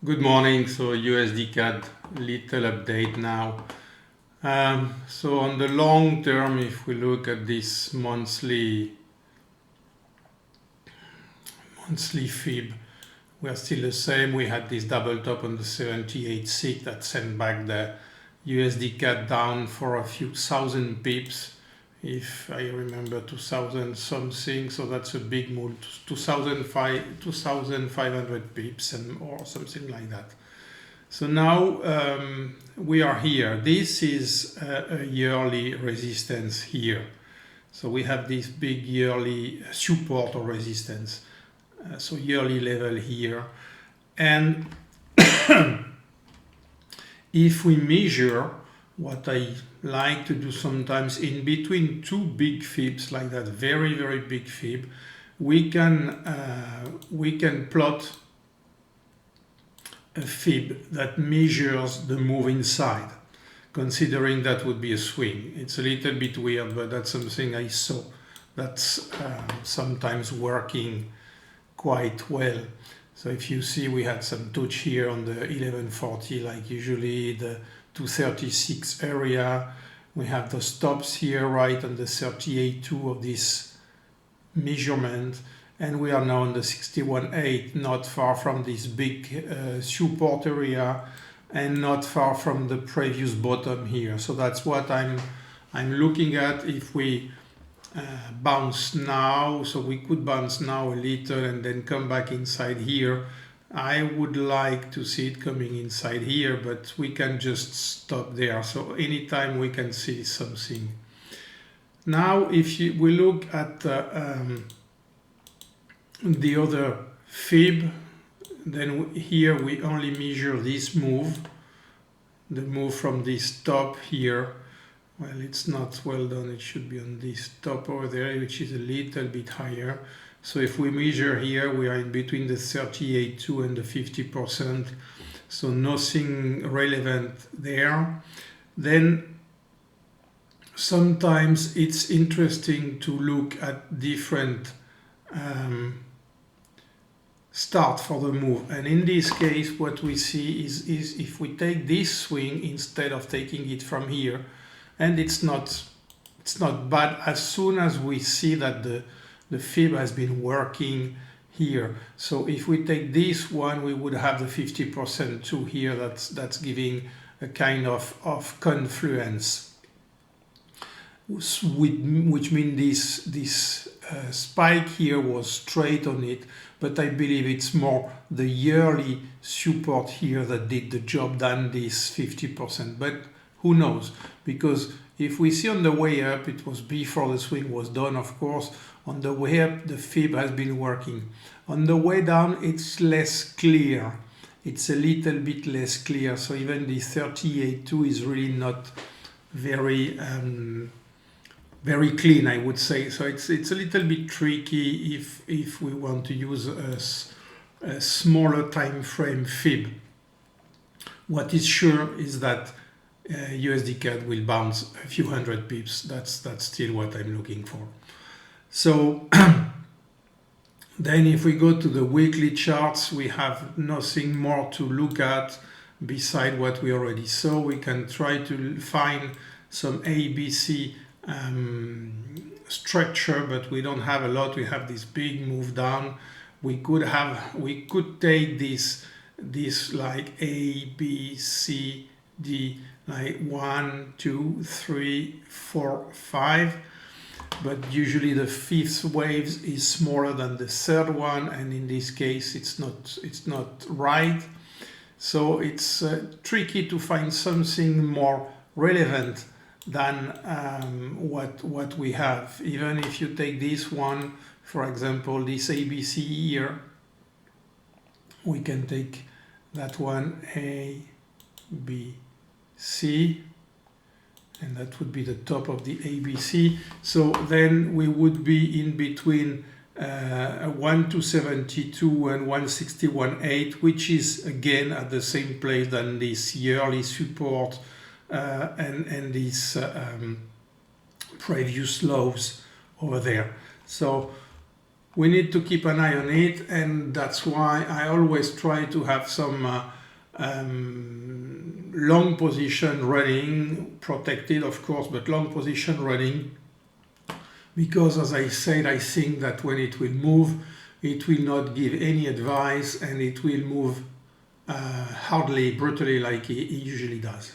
Good morning. So USDCAD little update now. So on the long term, if we look at this monthly fib, we are still the same. We had this double top on the 78.6 that sent back the USDCAD down for a few thousand pips. If I remember 2000 something, so that's a big move, 2,500 pips or something like that. So now we are here. This is a yearly resistance here. So we have this big yearly support or resistance. So yearly level here. And if we measure, what I like to do sometimes in between two big fibs like that, very, very big fib, we can plot a fib that measures the move inside, considering that would be a swing. It's a little bit weird, but that's something I saw that's sometimes working quite well. So if you see, we had some touch here on the 1140, like usually the 236 area. We have the stops here right on the 38.2 of this measurement, and we are now on the 61.8, not far from this big support area and not far from the previous bottom here. So that's what I'm looking at. If we bounce now, so we could bounce now a little and then come back inside here. I would like to see it coming inside here, but we can just stop there. So anytime we can see something. Now, if we look at the other fib, then here we only measure this move, the move from this top here. Well, it's not well done. It should be on this top over there, which is a little bit higher. So if we measure here, we are in between the 38.2 and the 50%. So nothing relevant there. Then sometimes it's interesting to look at different start for the move. And in this case, what we see is if we take this swing instead of taking it from here, and it's not bad as soon as we see that the fib has been working here. So if we take this one, we would have the 50% too here. That's giving a kind of confluence, which means this spike here was straight on it, but I believe it's more the yearly support here that did the job than this 50%. But who knows? Because if we see on the way up, it was before the swing was done, of course. On the way up, the fib has been working. On the way down, it's less clear. It's a little bit less clear. So even the 38.2 is really not very very clean, I would say. So it's a little bit tricky if we want to use a smaller time frame fib. What is sure is that USDCAD will bounce a few hundred pips. That's still what I'm looking for. So then if we go to the weekly charts, we have nothing more to look at beside what we already saw. We can try to find some ABC structure, but we don't have a lot. We have this big move down. We could take this like A, B, C, D, like 1, 2, 3, 4, 5. But usually the fifth wave is smaller than the third one, and in this case it's not right. So it's tricky to find something more relevant than what we have. Even if you take this one, for example, this ABC here, we can take that one, A, B, C, and that would be the top of the ABC. So then we would be in between 1,272 and 161.8, which is again at the same place than this yearly support and these previous lows over there. So we need to keep an eye on it, and that's why I always try to have some long position running, protected of course, but long position running, because as I said, I think that when it will move, it will not give any advice, and it will move hardly, brutally, like it usually does.